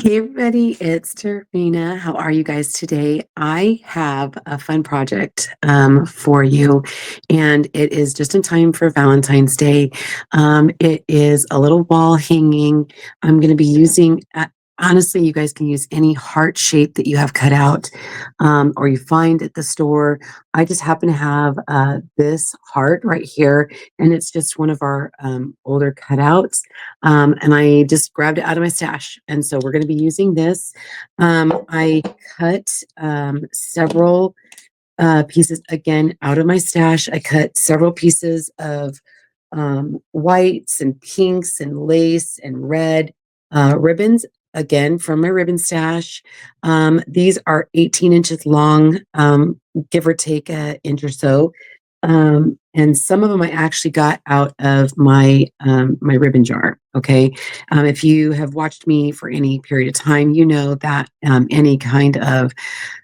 Hey everybody, it's Tarina. How are you guys today? I have a fun project for you, and it is just in time for Valentine's Day. It is a little wall hanging. I'm going to be using, honestly, you guys can use any heart shape that you have cut out or you find at the store. I just happen to have this heart right here, and it's just one of our older cutouts. And I just grabbed it out of my stash. And so we're going to be using this. I cut several pieces again out of my stash. I cut several pieces of whites and pinks and lace and red ribbons again from my ribbon stash. These are 18 inches long, give or take an inch or so. And some of them I actually got out of my ribbon jar. Okay, if you have watched me for any period of time, you know that any kind of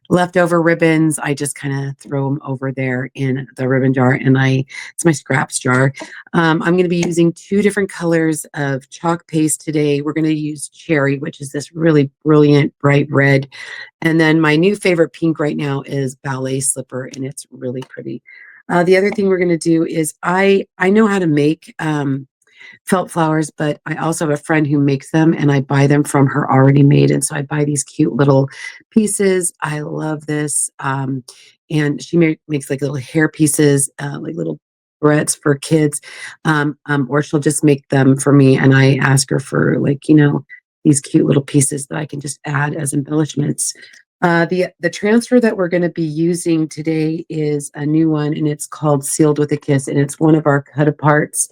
leftover ribbons, I just kind of throw them over there in the ribbon jar, and it's my scraps jar. I'm going to be using two different colors of chalk paste today. We're going to use cherry, which is this really brilliant bright red, and then my new favorite pink right now is ballet slipper, and it's really pretty. The other thing we're going to do is I know how to make felt flowers, but I also have a friend who makes them, and I buy them from her already made. And so I buy these cute little pieces. I love this. And she makes like little hair pieces, like little barrettes for kids, or she'll just make them for me. And I ask her for, like, these cute little pieces that I can just add as embellishments. The transfer that we're going to be using today is a new one, and it's called Sealed with a Kiss, and it's one of our cut aparts,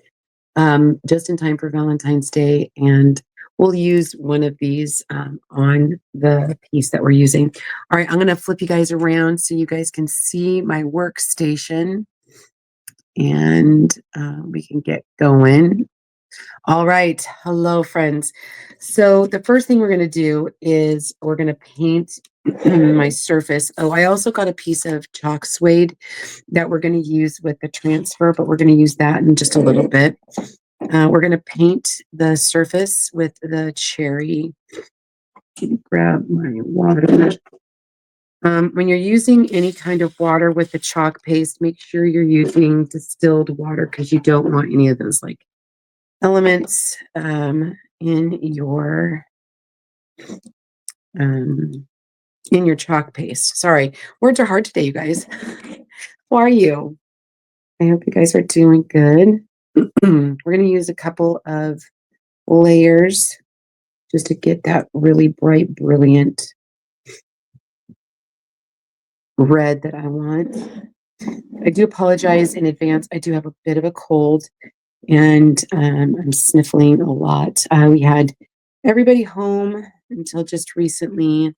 just in time for Valentine's Day. And we'll use one of these on the piece that we're using. All right, I'm going to flip you guys around so you guys can see my workstation, and we can get going. All right. Hello, friends. So the first thing we're going to do is we're going to paint my surface. Oh, I also got a piece of chalk suede that we're going to use with the transfer, but we're going to use that in just a little bit. We're going to paint the surface with the cherry. Grab my water. When you're using any kind of water with the chalk paste, make sure you're using distilled water because you don't want any of those like elements um, in your chalk paste. Sorry, words are hard today, you guys. How are you? I hope you guys are doing good. We're going to use a couple of layers just to get that really bright, brilliant red that I want. I do apologize in advance. I do have a bit of a cold, and I'm sniffling a lot. We had everybody home until just recently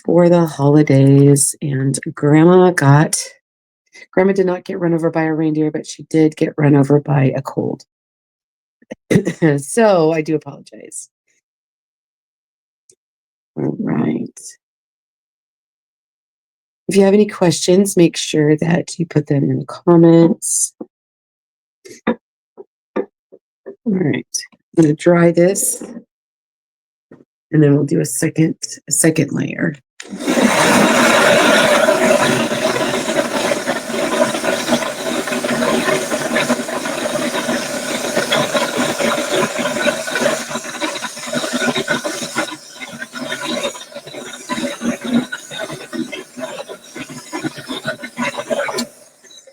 for the holidays, and Grandma did not get run over by a reindeer, but she did get run over by a cold. So I do apologize. All right. If you have any questions, make sure that you put them in the comments. All right. I'm going to dry this, and then we'll do a second layer.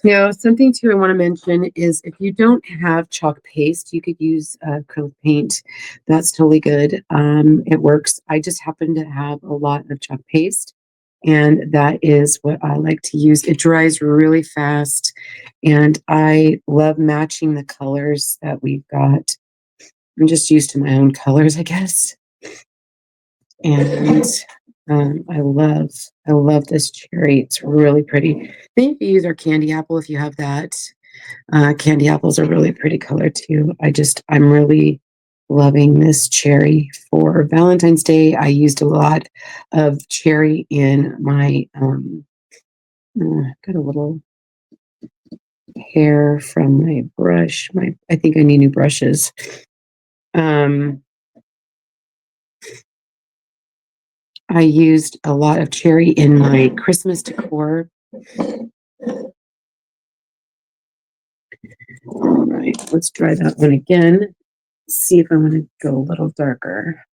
Now, something too I want to mention is if you don't have chalk paste, you could use acrylic paint. That's totally good. It works. I just happen to have a lot of chalk paste, and that is what I like to use. It dries really fast, and I love matching the colors that we've got. I'm just used to my own colors, I guess. And I love this cherry. It's really pretty. I think you use our candy apple if you have that. Candy apples are really pretty color too. I'm really loving this cherry for Valentine's Day. I used a lot of cherry in my got a little hair from my brush. I think I need new brushes. Um, I used a lot of cherry in my Christmas decor. All right, let's try that one again. See if I want to go a little darker.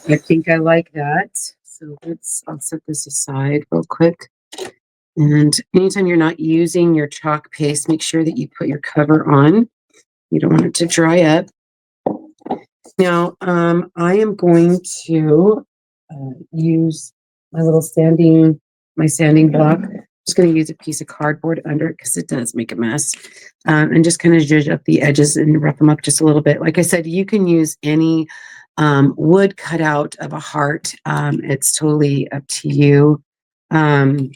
I think I like that. So I'll set this aside real quick. And anytime you're not using your chalk paste, make sure that you put your cover on. You don't want it to dry up. Now, I am going to use my sanding block. I'm just going to use a piece of cardboard under it because it does make a mess. And just kind of zhuzh up the edges and rough them up just a little bit. Like I said, you can use any wood cutout of a heart. It's totally up to you. You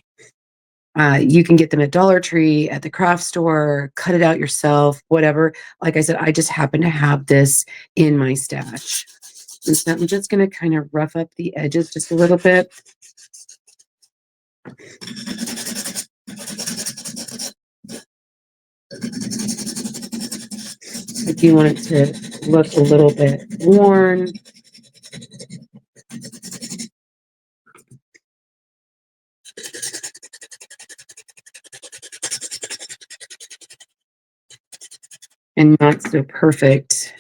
can get them at Dollar Tree, at the craft store, cut it out yourself, whatever. Like I said, I just happen to have this in my stash. And so I'm just going to kind of rough up the edges just a little bit. If you want it to look a little bit worn. And not so perfect.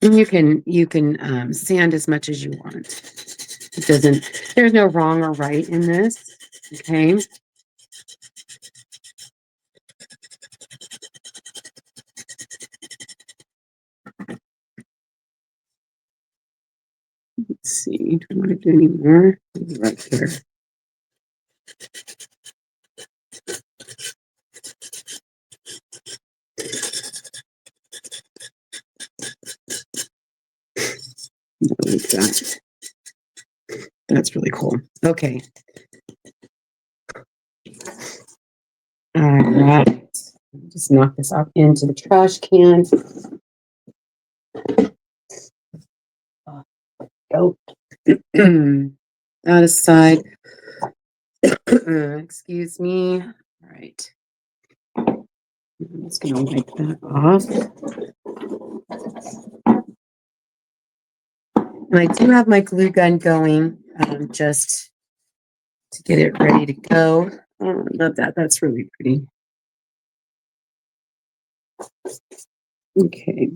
And you can sand as much as you want. There's no wrong or right in this. Okay. Let's see. Do I want to do any more? Right here. Like that. That's really cool. Okay. All right. Just knock this out into the trash can. Go. That aside. Excuse me. All right. I'm just going to wipe that off. And I do have my glue gun going just to get it ready to go. Oh, I love that. That's really pretty. Okay.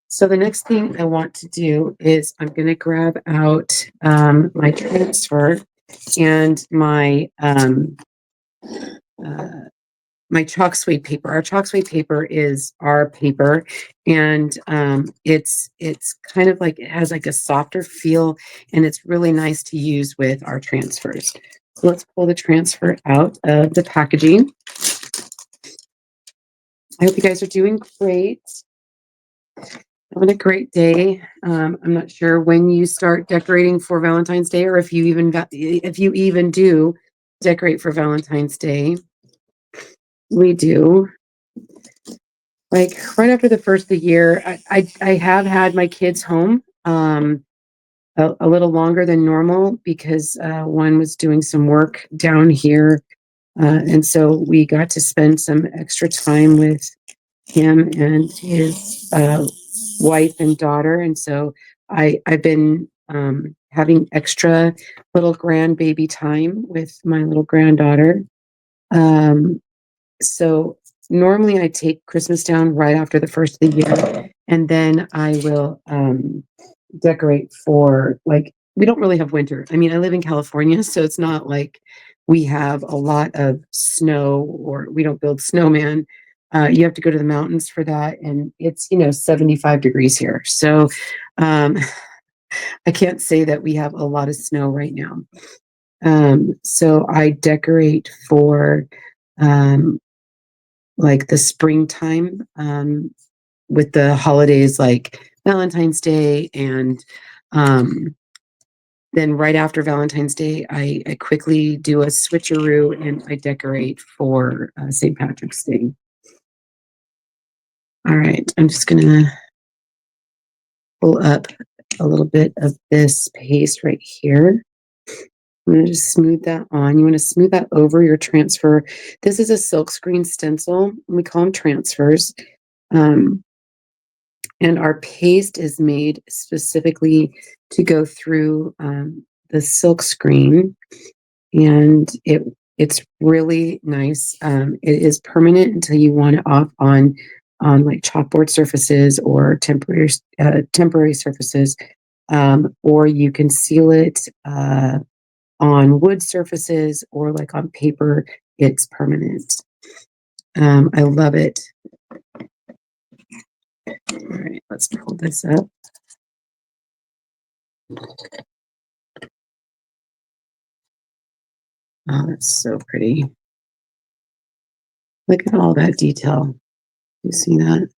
So the next thing I want to do is I'm going to grab out my transfer and my chalk suede paper. Our chalk suede paper is our paper, and it's kind of like it has like a softer feel, and it's really nice to use with our transfers. So let's pull the transfer out of the packaging. I hope you guys are doing great. Having a great day. I'm not sure when you start decorating for Valentine's Day, or if you even do decorate for Valentine's Day. We do. Like right after the first of the year, I have had my kids home a little longer than normal because one was doing some work down here, and so we got to spend some extra time with him and his wife and daughter, and so I've been having extra little grandbaby time with my little granddaughter. So normally I take Christmas down right after the first of the year, and then I will decorate for like we don't really have winter. I mean, I live in California, so it's not like we have a lot of snow or we don't build snowman. You have to go to the mountains for that, and it's 75 degrees here. So um, I can't say that we have a lot of snow right now. So I decorate for um, like the springtime with the holidays like Valentine's Day and then right after Valentine's Day, I quickly do a switcheroo and I decorate for St. Patrick's Day. All right, I'm just gonna pull up a little bit of this paste right here. I'm going to just smooth that on. You want to smooth that over your transfer. This is a silkscreen stencil. We call them transfers. Um, and our paste is made specifically to go through the silk screen. And it's really nice. It is permanent until you want it off on like chalkboard surfaces or temporary surfaces. Or you can seal it on wood surfaces or like on paper. It's permanent. I love it. All right, let's pull this up. Oh, that's so pretty. Look at all that detail. You see that?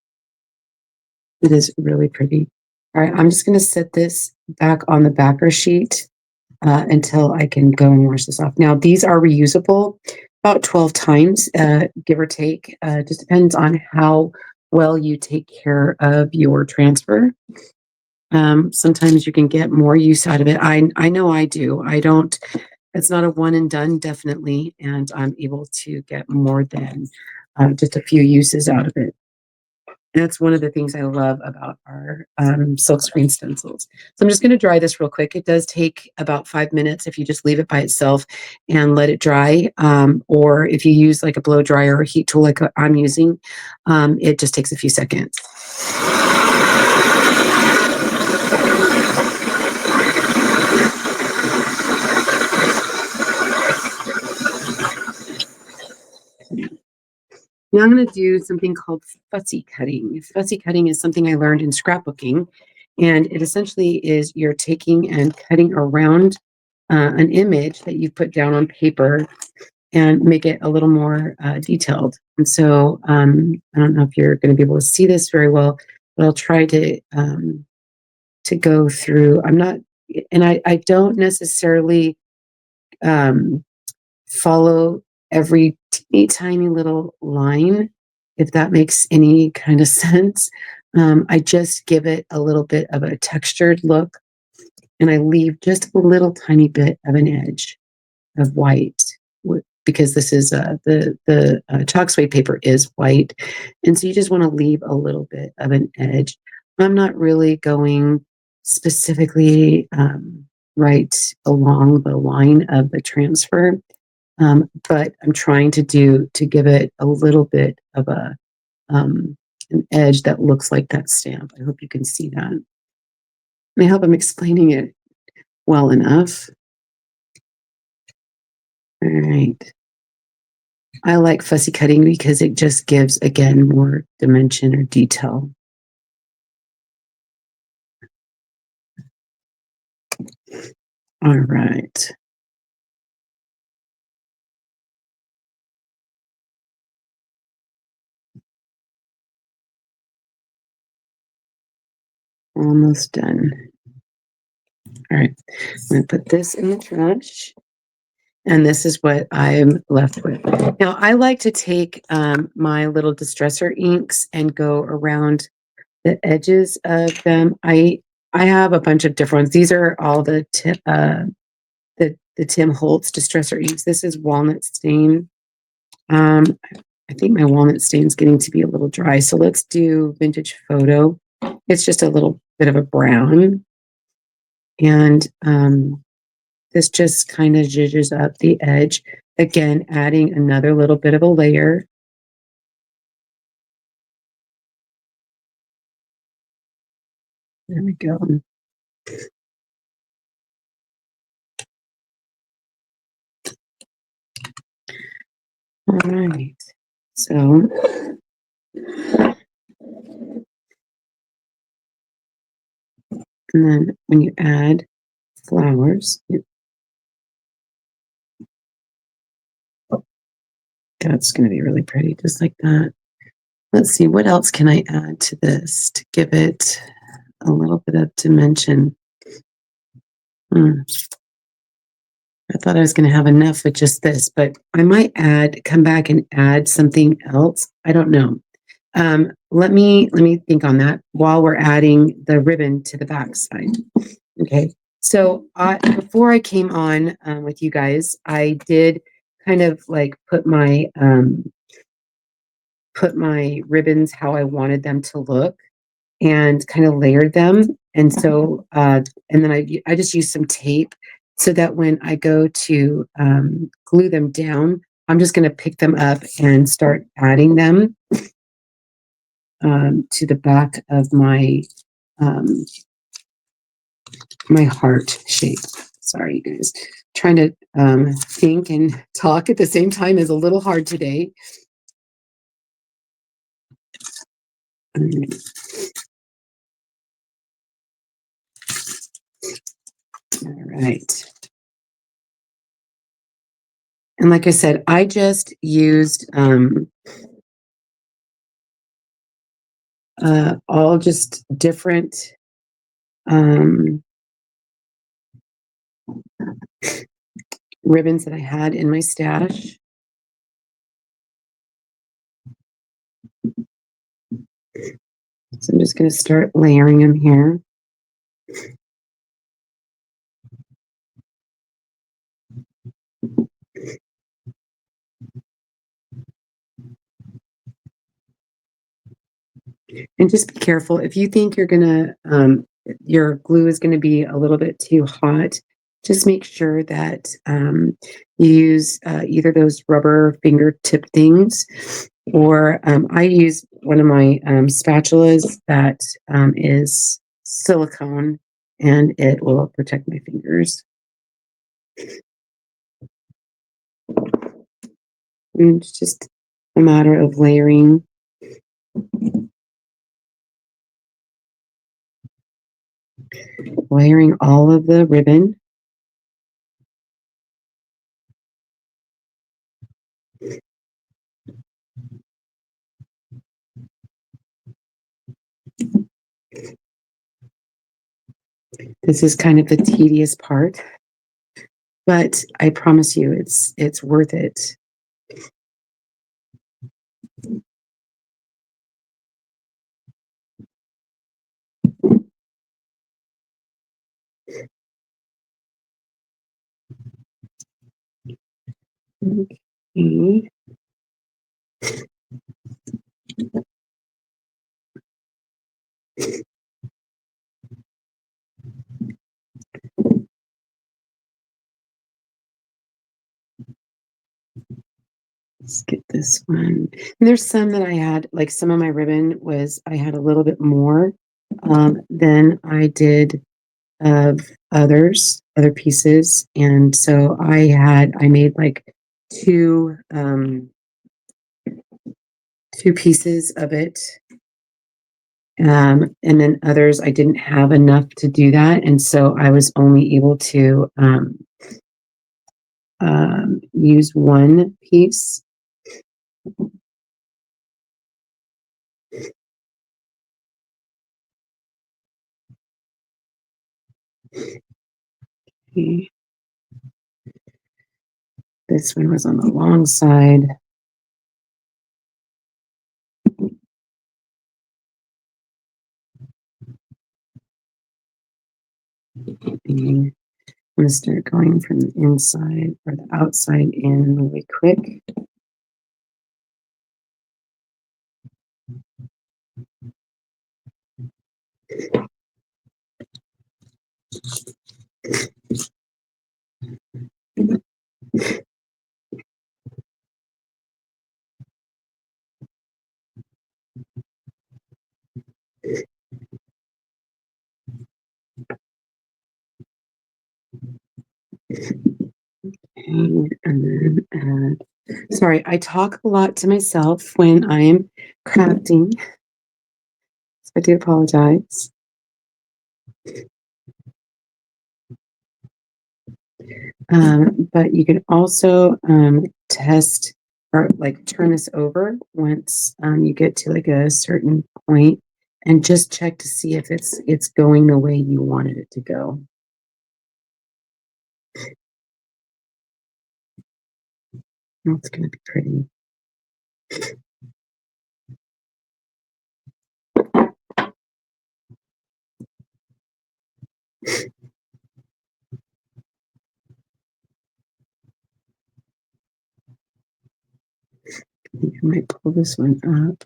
It is really pretty. All right, I'm just going to set this back on the backer sheet until I can go and wash this off. Now, these are reusable about 12 times, give or take. Just depends on how well you take care of your transfer. Sometimes you can get more use out of it. I know I do. I don't, it's not a one and done, definitely. And I'm able to get more than just a few uses out of it. And that's one of the things I love about our silkscreen stencils. So I'm just going to dry this real quick. It does take about 5 minutes if you just leave it by itself and let it dry. Or if you use like a blow dryer or a heat tool like I'm using, it just takes a few seconds. Now I'm going to do something called fussy cutting. Fussy cutting is something I learned in scrapbooking, and it essentially is you're taking and cutting around an image that you've put down on paper and make it a little more detailed. And so I don't know if you're going to be able to see this very well, but I'll try to go through. I'm not, and I don't necessarily follow every teeny tiny little line, if that makes any kind of sense. I just give it a little bit of a textured look and I leave just a little tiny bit of an edge of white because this is the chalk suede paper is white. And so you just want to leave a little bit of an edge. I'm not really going specifically right along the line of the transfer. But I'm trying to give it a little bit of an edge that looks like that stamp. I hope you can see that. And I hope I'm explaining it well enough. All right. I like fussy cutting because it just gives, again, more dimension or detail. All right. Almost done. All right. I'm going to put this in the trash. And this is what I'm left with. Now, I like to take my little distresser inks and go around the edges of them. I have a bunch of different ones. These are all the Tim Holtz distresser inks. This is walnut stain. I think my walnut stain is getting to be a little dry. So let's do vintage photo. It's just a little bit of a brown. And this just kind of zhuzhes up the edge. Again, adding another little bit of a layer. There we go. All right. So and then when you add flowers, that's going to be really pretty, just like that. Let's see, what else can I add to this to give it a little bit of dimension? Hmm. I thought I was going to have enough with just this, but I might come back and add something else. I don't know. Let me think on that while we're adding the ribbon to the back side. Okay. So before I came on with you guys, I did kind of like put my ribbons how I wanted them to look and kind of layered them. And so and then I just used some tape so that when I go to glue them down, I'm just going to pick them up and start adding them to the back of um, my heart shape. Sorry, you guys. Trying to think and talk at the same time is a little hard today. All right. And like I said, I just used all just different ribbons that I had in my stash. So I'm just going to start layering them here. And just be careful if you think your glue is going to be a little bit too hot. Just make sure that you use either those rubber fingertip things, or I use one of my spatulas that is silicone, and it will protect my fingers. And it's just a matter of layering all of the ribbon. This is kind of the tedious part, but I promise you it's worth it. Okay. Let's get this one. And there's some that I had, like some of my ribbon I had a little bit more than I did of other pieces. And so I made like two, two pieces of it. And then others, I didn't have enough to do that. And so I was only able to use one piece. Okay. This one was on the long side. I'm going to start going from the inside or the outside in really quick. And then sorry, I talk a lot to myself when I'm crafting, so I do apologize. But you can also test or like turn this over once you get to like a certain point, and just check to see if it's going the way you wanted it to go. That's going to be pretty. I might pull this one up.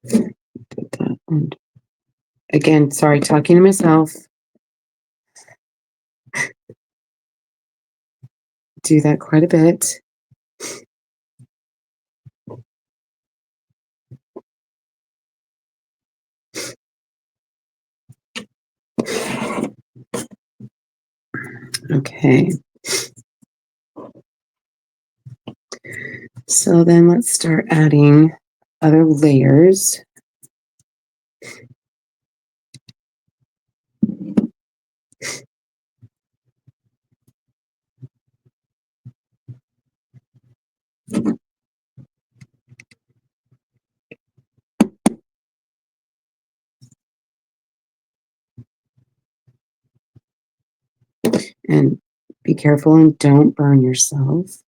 Put that one. Again, sorry, talking to myself. Do that quite a bit. Okay. So then let's start adding other layers. And be careful and don't burn yourself.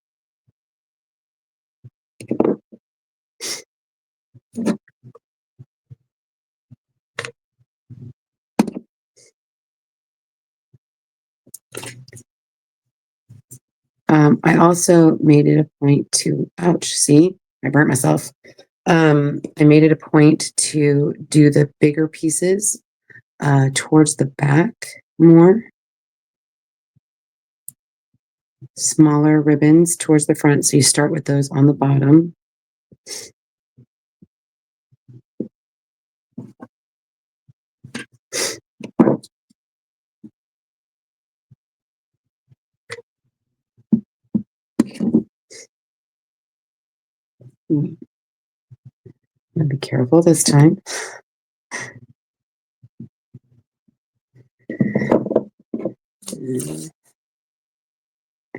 I also made it a point to, ouch, see, I burnt myself. I made it a point to do the bigger pieces towards the back more. Smaller ribbons towards the front. So you start with those on the bottom. Be careful this time.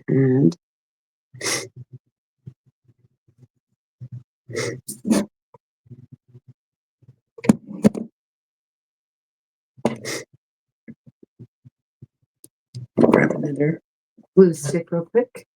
And grab another glue stick real quick.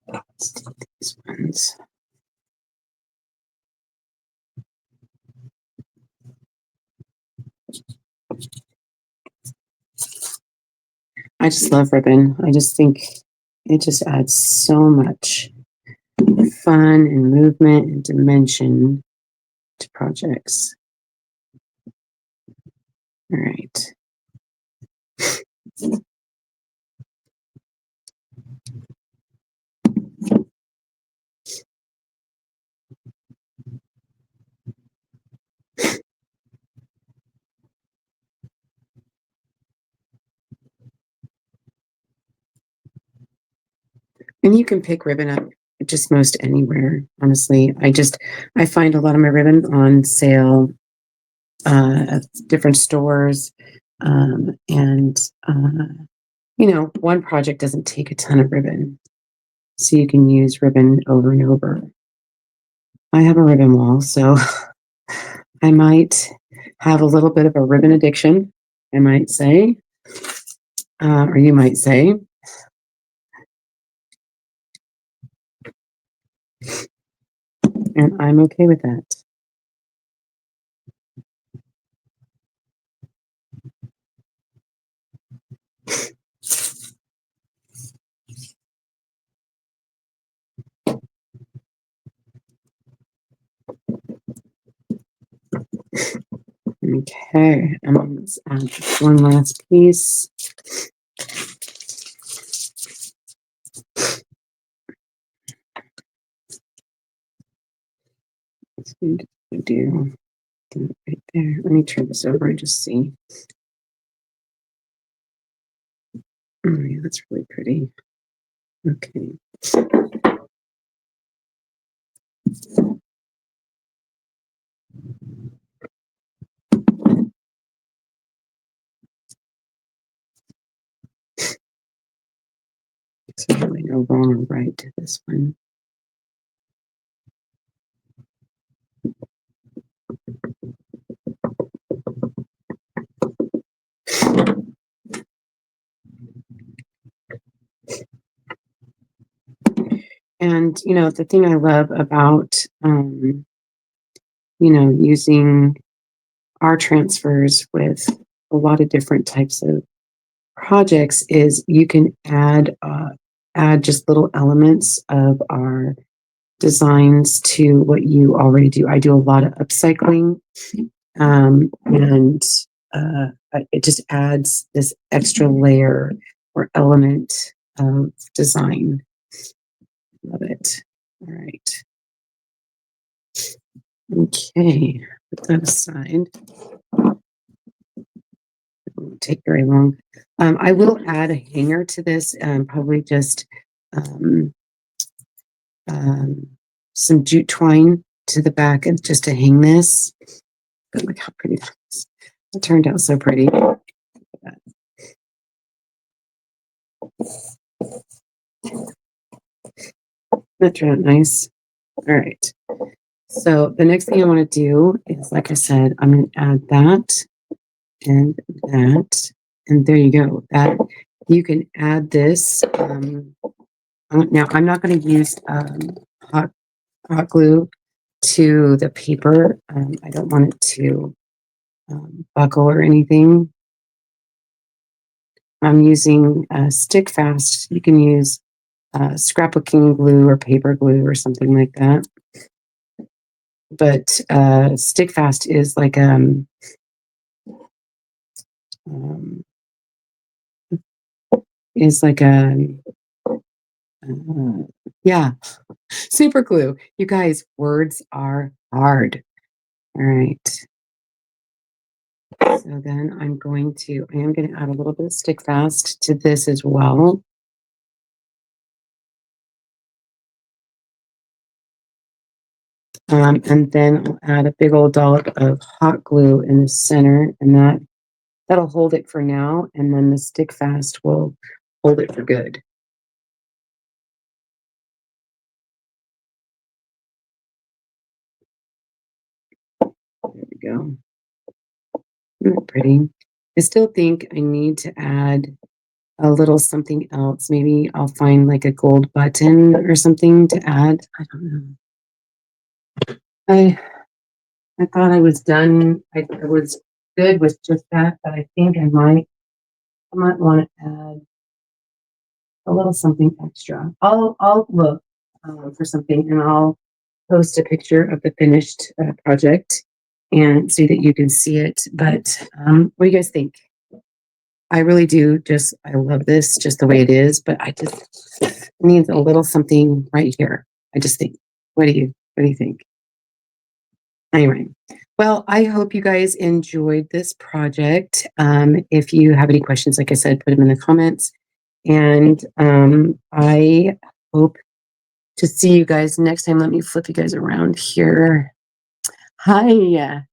Let's take these ones. I just love ribbon. I just think it just adds so much fun and movement and dimension to projects. All right. And you can pick ribbon up just most anywhere, honestly. I find a lot of my ribbon on sale at different stores. And one project doesn't take a ton of ribbon. So you can use ribbon over and over. I have a ribbon wall, so I might have a little bit of a ribbon addiction, I might say, or you might say. And I'm okay with that. Okay, and let's add one last piece. do right there. Let me turn this over and just see. Oh, yeah, that's really pretty. Okay. So really no wrong or right to this one. And the thing I love about using our transfers with a lot of different types of projects is you can add just little elements of our designs to what you already do. I do a lot of upcycling, and it just adds this extra layer or element of design. Love it. All right. Okay, put that aside. It won't take very long. I will add a hanger to this, probably just um, um, some jute twine to the back and just to hang this. But look how pretty that is. It turned out so pretty. That turned out nice. All right. So the next thing I want to do is, like I said, I'm going to add that and that, and there you go. That you can add this. Now I'm not going to use hot glue to the paper. I don't want it to buckle or anything. I'm using stick fast. You can use scrapbooking glue or paper glue or something like that. But stick fast is like is like a yeah, super glue. You guys, words are hard. All right. So then I am going to add a little bit of stick fast to this as well. And then I'll add a big old dollop of hot glue in the center, and that'll hold it for now, and then the stick fast will hold it for good. There we go. Isn't that pretty? I still think I need to add a little something else. Maybe I'll find like a gold button or something to add. I don't know. I thought I was done. I was good with just that, but I think I might want to add a little something extra. I'll look for something, and I'll post a picture of the finished project and so that you can see it. But what do you guys think? I really do. I love this just the way it is, but it needs a little something right here. I just think. What do you think? Anyway, well, I hope you guys enjoyed this project. If you have any questions, like I said, put them in the comments. And I hope to see you guys next time. Let me flip you guys around here. Hi.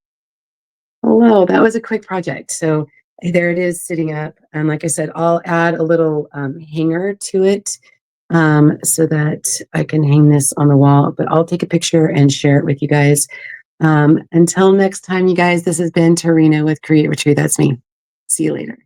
Hello. That was a quick project. So there it is sitting up. And like I said, I'll add a little hanger to it so that I can hang this on the wall. But I'll take a picture and share it with you guys. Until next time, you guys, this has been Tarina with Create Retreat. That's me. See you later.